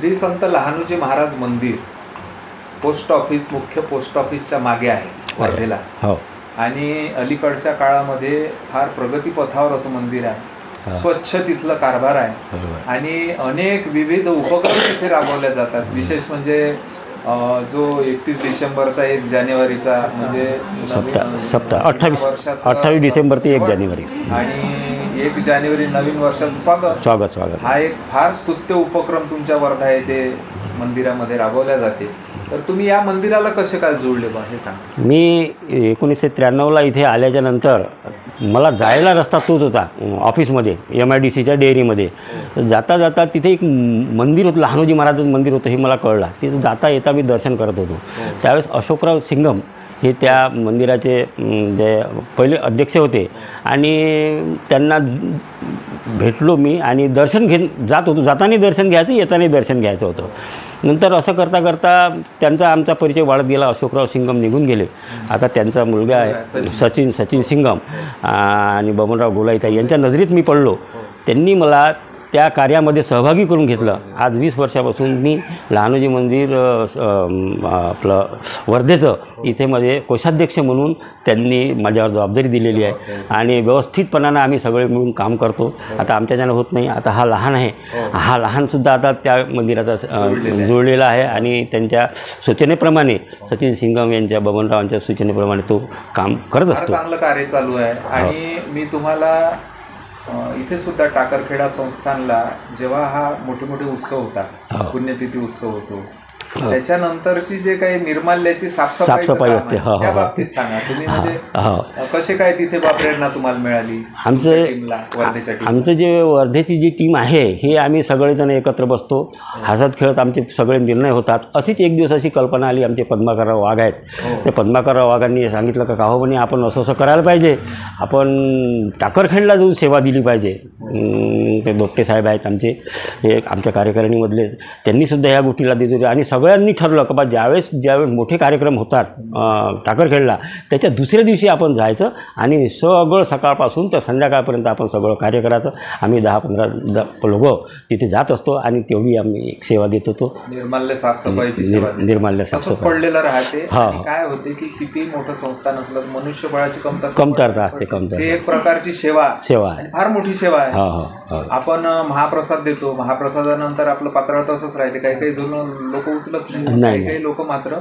श्री संत लहानोजी महाराज मंदिर post office, मुख्य post ऑफिसच्या मागे आहे वर्धेला. हो. आणि अलीकडच्या काळामध्ये फार प्रगतीपथावर असं मंदिर आहे. स्वच्छ तिथलं कारभार आहे आणि अनेक विविध उपक्रम तिथे राबवल्या जातात. विशेष म्हणजे जो 31 डिसेंबरचा 1 जानेवारीचा म्हणजे 28 डिसेंबर ते 1 जानेवारी आणि 1 जानेवारी नवीन वर्षाचं स्वागत हा एक फार स्तुत्य उपक्रम तुमच्या वर्धा येथे मंदिरामध्ये राबवल्या जाते. तर तुम्ही या मंदिराला कसे काय जोडले बा हे सांगा. मी 1993ला इथे आल्याच्या नंतर मला जायला रस्ता तोच होता ऑफिसमध्ये, MIDCच्या डेअरीमध्ये. जाता जाता तिथे एक मंदिर होतं, लहानोजी महाराजांचं मंदिर होतं हे मला कळलं. तिथं जाता येता मी दर्शन करत होतो. त्यावेळेस अशोकराव सिंगम हे त्या मंदिराचे जे पहिले अध्यक्ष होते आणि त्यांना भेटलो मी आणि दर्शन जात होतो. जाताना दर्शन घ्यायचं, येताना दर्शन घ्यायचं होतं. नंतर असं करता करता त्यांचा आमचा परिचय वाढत गेला. अशोकराव सिंगम निघून गेले. आता त्यांचा मुलगा आहे सचिन सिंगम आणि बबनराव गोलाईताई यांच्या नजरेत मी पडलो. त्यांनी मला त्या कार्यामध्ये सहभागी करून घेतलं. आज 20 वर्षापासून मी लहानोजी मंदिर आपलं वर्धेचं इथे मध्ये कोषाध्यक्ष म्हणून त्यांनी माझ्यावर जबाबदारी दिलेली आहे आणि व्यवस्थितपणानं आम्ही सगळे मिळून काम करतो. आता आमच्याच्यानं होत नाही. आता हा लहान आहे, हा लहानसुद्धा आता त्या मंदिराचा जोडलेला आहे आणि त्यांच्या सूचनेप्रमाणे सचिन सिंगम यांच्या बबनरावांच्या सूचनेप्रमाणे तो काम करत असतो. चांगलं कार्य चालू आहे. आणि मी तुम्हाला इथे सुद्धा टाकरखेडा संस्थानला जेव्हा हा मोठे मोठे उत्सव होता, पुण्यतिथी उत्सव होतो, त्याच्यानंतरची जे काही निर्माल्याची साफसफाई असते त्या बाबतीत सांगा तुम्ही. म्हणजे कसे काय तिथे प्रेरणा तुम्हाला मिळाली? आमचं जे वर्धेची जी टीम आहे हे आम्ही सगळेजण एकत्र बसतो, हसत खेळत आमचे सगळे निर्णय होतात. अशीच एक दिवस अशी कल्पना आली. आमचे पद्माकरराव वाघ आहेत, ते पद्माकरराव वाघांनी सांगितलं का हो म्हणे आपण असं असं करायला पाहिजे, आपण टाकरखेडला जाऊन सेवा दिली पाहिजे. ते दोपटे साहेब आहेत आमचे, हे आमच्या कार्यकारिणीमधले, त्यांनीसुद्धा ह्या गोष्टीला दिली आणि सगळ्यांनी ठरलं की बा ज्यावेळेस मोठे कार्यक्रम होतात टाकरखेडला त्याच्या दुसऱ्या दिवशी आपण जायचं आणि सगळं सकाळपासून तर संध्याकाळपर्यंत आपण सगळं कार्य करायचं. आम्ही 10-15 लोक तिथे जात असतो आणि तेवढी आम्ही एक सेवा देत होतो. निर्माल्य साफसफाई पडलेलं राहते. काय होते की किती मोठं संस्थान असलं मनुष्यबळाची कमतरता असते. एक प्रकारची सेवा आहे, फार मोठी सेवा आहे. आपण महाप्रसाद देतो, महाप्रसादानंतर आपलं पातळ तसंच राहते. काही लोक उचलत नाही, काही लोक मात्र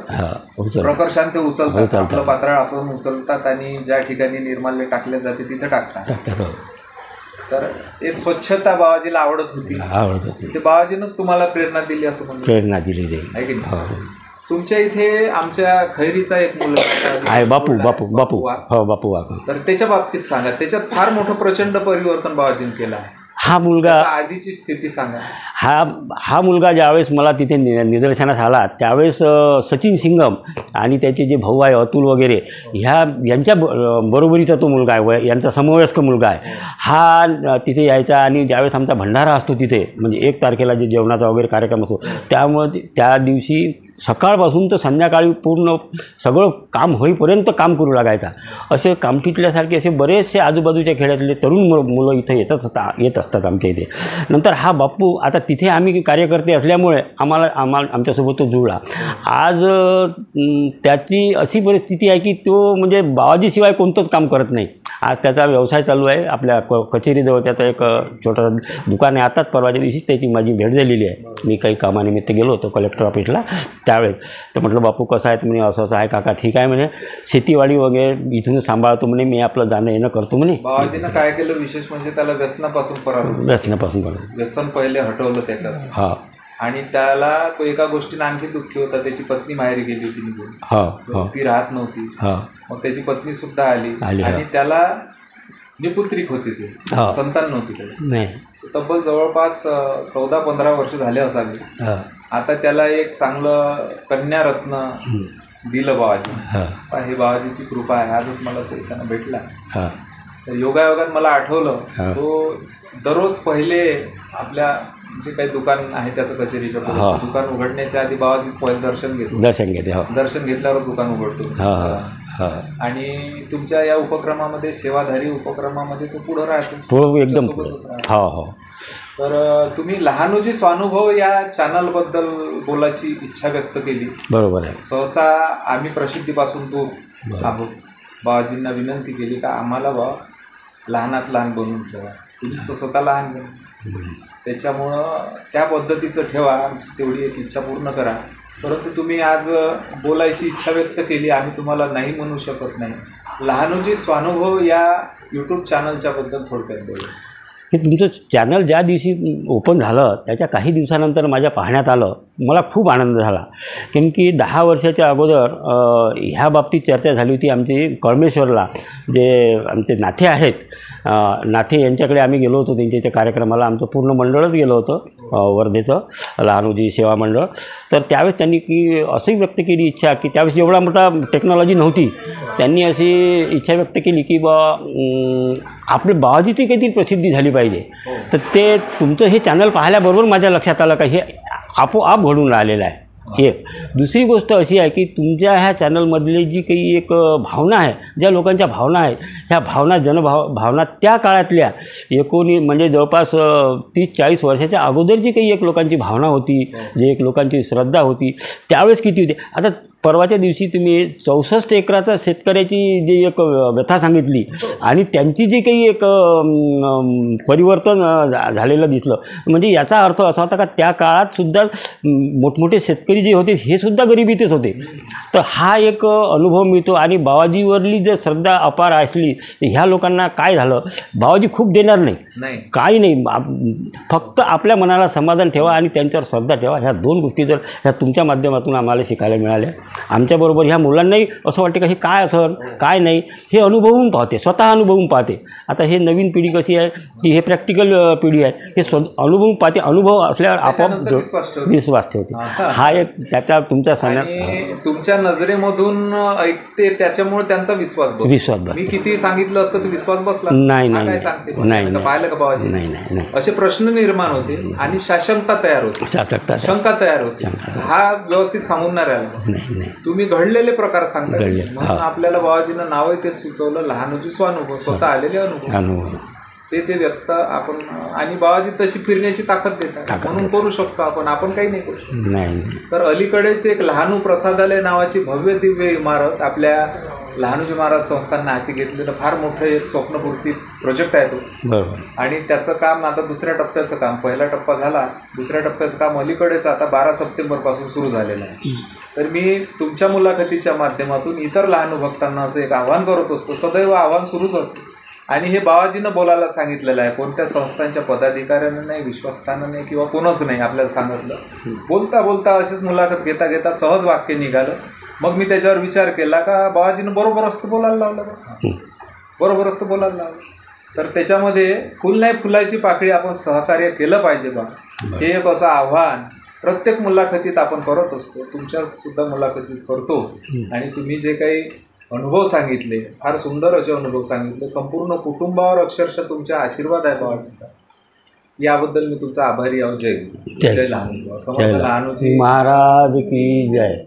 प्रकर्षाने ते उचलतात. आपलं पातळ आपण उचलतात आणि ज्या ठिकाणी निर्माल्य टाकले जाते तिथे टाकतात. तर एक स्वच्छता बाबाजीला आवडत होती. ते बाबाजीनंच तुम्हाला प्रेरणा दिली असं म्हणून प्रेरणा दिली आहे की नाही? तुमच्या इथे आमच्या खैरीचा एक मुलगा आहे बापू वाघ. तर त्याच्या बाबतीत सांगा. त्याच्यात फार मोठं प्रचंड परिवर्तन बाबाजीने केलं आहे. हा मुलगा आधीची स्थिती सांगा. हा मुलगा ज्यावेळेस मला तिथे निदर्शनास आला त्यावेळेस सचिन सिंगम आणि त्याचे जे भाऊ आहे अतुल वगैरे यांच्या बरोबरीचा तो मुलगा आहे, यांचा समवयस्क मुलगा आहे. हा तिथे यायचा आणि ज्यावेळेस आमचा भंडारा असतो तिथे म्हणजे 1 तारखेला जे जेवणाचा वगैरे कार्यक्रम असतो त्यामुळे त्या दिवशी सकाळपासून तर संध्याकाळी पूर्ण सगळं काम होईपर्यंत काम करू लागायचा. असे कामठीतल्यासारखे असे बरेचसे आजूबाजूच्या खेड्यातले तरुण मुलं इथं येत असतात आमच्या इथे. नंतर हा बाप्पू आता तिथे आम्ही कार्यकर्ते असल्यामुळे आमच्यासोबत तो जुळला. आज त्याची अशी परिस्थिती आहे की तो म्हणजे बाबाजीशिवाय कोणतंच काम करत नाही. आज त्याचा व्यवसाय चालू आहे. आपल्या कचेरीजवळ त्याचं एक छोटं दुकान आहे. आताच परवाच्या दिवशीच त्याची माझी भेट झालेली आहे. मी काही कामानिमित्त गेलो होतो कलेक्टर ऑफिसला त्यावेळेस. तर म्हटलं बापू कसं आहे? म्हणे असं असं आहे काका. ठीक आहे म्हणे, शेतीवाडी वगैरे इथून सांभाळतो म्हणे, मी आपलं जाणं येणं करतो म्हणे. बाबाजीनं काय केलं विशेष म्हणजे त्याला व्यसनापासून व्यसन पहिले हटवलं त्याच्यात. हां. आणि त्याला तो एका गोष्टीने आणखी दुःखी होता. त्याची पत्नी माहेरी गेली होती निघून, ती राहत नव्हती. मग त्याची पत्नी सुद्धा आली आणि त्याला निपुत्रिक होती, ती संतान नव्हती त्याला. तब्बल जवळपास 14-15 वर्ष झाले असावी. आता त्याला एक चांगलं कन्यारत्न दिलं बाबाजी. हे बाबाजीची कृपा आहे. आजच मला तो त्यांना भेटला. योगायोगात मला आठवलं तो दररोज पहिले आपल्या जे काही दुकान आहे त्याचं कचेरीचं दुकान उघडण्याच्या आधी बाबाजी पहिले दर्शन घेतो. दर्शन घेतल्यावर दुकान उघडतो. आणि तुमच्या या उपक्रमामध्ये सेवाधारी उपक्रमामध्ये तो पुढं राहतो एकदम. तर तुम्ही लहानोजी स्वानुभव या चॅनलबद्दल बोलायची इच्छा व्यक्त केली. बरोबर आहे. सहसा आम्ही प्रसिद्धीपासून दूर आहोत. बाबाजींना विनंती केली का आम्हाला लहानात लहान बनवून ठेवा. तुम्ही तो स्वतः लहान बनवा, त्याच्यामुळं त्या पद्धतीचं ठेवा, आमची तेवढी एक इच्छा पूर्ण करा. परंतु तुम्ही आज बोलायची इच्छा व्यक्त केली, आम्ही तुम्हाला नाही म्हणू शकत नाही. लहानोजी स्वानुभव या यूट्यूब चॅनलच्याबद्दल थोडक्यात बोला. हे तुमचं चॅनल ज्या दिवशी ओपन झालं त्याच्या काही दिवसानंतर माझ्या पाहण्यात आलं, मला खूप आनंद झाला. कारण की 10 वर्षाच्या अगोदर ह्या बाबतीत चर्चा झाली होती. आमची कळमेश्वरला जे आमचे नाथे आहेत, नाथे यांच्याकडे आम्ही गेलो होतो. त्यांच्या त्या कार्यक्रमाला आमचं पूर्ण मंडळच गेलं होतं, वर्धेचं लहानोजी सेवा मंडळ. तर त्यावेळेस त्यांनी की असंही व्यक्त केली इच्छा की त्यावेळेस एवढा मोठा टेक्नॉलॉजी नव्हती. त्यांनी अशी इच्छा व्यक्त केली की आपल्या बाबाजीची काहीतरी प्रसिद्धी झाली पाहिजे. तर ते तुमचं हे चॅनल पाहिल्याबरोबर माझ्या लक्षात आलं का हे आपोआप घडून राहिलेलं आहे. एक दुसरी गोष्ट अशी आहे की तुमच्या ह्या चॅनलमधली जी काही एक भावना आहे, ज्या लोकांच्या भावना आहेत, ह्या भावना भावना त्या काळातल्या म्हणजे जवळपास 30-40 वर्षाच्या अगोदर जी काही एक लोकांची भावना होती, जी एक लोकांची श्रद्धा होती, त्यावेळेस किती होती. आता परवाच्या दिवशी तुम्ही 64 एकराचा शेतकऱ्याची जी एक व्यथा सांगितली आणि त्यांची जी काही एक परिवर्तन झालेलं दिसलं, म्हणजे याचा अर्थ असा होता का त्या काळात सुद्धा मोठमोठे शेतकरी जे होते हे सुद्धा गरिबीतच होते. तर हा एक अनुभव मिळतो. आणि बाबाजीवरली जर श्रद्धा अपार असली तर ह्या लोकांना काय झालं, बाबाजी खूप देणार नाही, काही नाही, फक्त आपल्या मनाला समाधान ठेवा आणि त्यांच्यावर श्रद्धा ठेवा. ह्या 2 गोष्टी जर ह्या तुमच्या माध्यमातून आम्हाला शिकायला मिळाल्या, आमच्याबरोबर ह्या मुलांनाही असं वाटते का हे काय असं काय नाही, हे अनुभवून पाहते, स्वतः अनुभवून पाहते. आता हे नवीन पिढी कशी आहे की हे प्रॅक्टिकल पिढी आहे, हे अनुभवून पाहते. अनुभव असल्यावर आपोआप विश्वास ठेवते. हा एक त्याच्या तुमच्या तुमच्या नजरेमधून ऐकते, त्याच्यामुळे त्यांचा विश्वास बसतो. मी किती सांगितलं असतं तर विश्वास बसला नाही, पाहिलं का बाबाजी, नाही, असे प्रश्न निर्माण होते आणि शंका तयार होते. हा व्यवस्थित सांगून नाही राहिला. तुम्ही घडलेले प्रकार सांगता, म्हणून आपल्याला बाबाजीनं नावही ते सुचवलं, लहानोजी स्वानुभव, स्वतः आलेले अनुभव ते व्यक्त आपण. आणि बाबाजी तशी फिरण्याची ताकद देतात, म्हणून करू शकतो आपण काही नाही करू शकतो. तर अलीकडेच एक लहानू प्रसादालय नावाची भव्य दिव्य इमारत आपल्या लहानोजी महाराज संस्थांना हाती घेतलेलं फार मोठं एक स्वप्नपूर्ती प्रोजेक्ट आहे तो. आणि त्याचं काम आता दुसऱ्या टप्प्याचं काम, पहिला टप्पा झाला, दुसऱ्या टप्प्याचं काम अलीकडेच आता 12 सप्टेंबरपासून सुरू झालेलं आहे. तर मी तुमच्या मुलाखतीच्या माध्यमातून इतर लहानू भक्तांना असं एक आव्हान करत असतो, सदैव आव्हान सुरूच असतं. आणि हे बाबाजीनं बोलायला सांगितलेलं आहे, कोणत्या संस्थांच्या पदाधिकाऱ्यांना नाही, विश्वासस्थानं नाही, किंवा कोणच नाही आपल्याला सांगितलं. बोलता बोलता अशीच मुलाखत घेता घेता सहज वाक्य निघालं. मग मी त्याच्यावर विचार केला का बाबाजीनं बरोबर असतं बोलायला लावलं. तर त्याच्यामध्ये फुल नाही फुलाची पाकळी आपण सहकार्य केलं पाहिजे बा, हे एक असं आव्हान प्रत्येक मुलाखतीत आपण करत असतो, तुमच्या सुद्धा मुलाखतीत करतो. आणि तुम्ही जे काही अनुभव सांगितले, फार सुंदर असे अनुभव सांगितले, संपूर्ण कुटुंबावर अक्षरशः तुमचा आशीर्वाद आहे बाबाजीचा. याबद्दल मी तुमचा आभारी आहोत. जय लहानोजी महाराज की जय.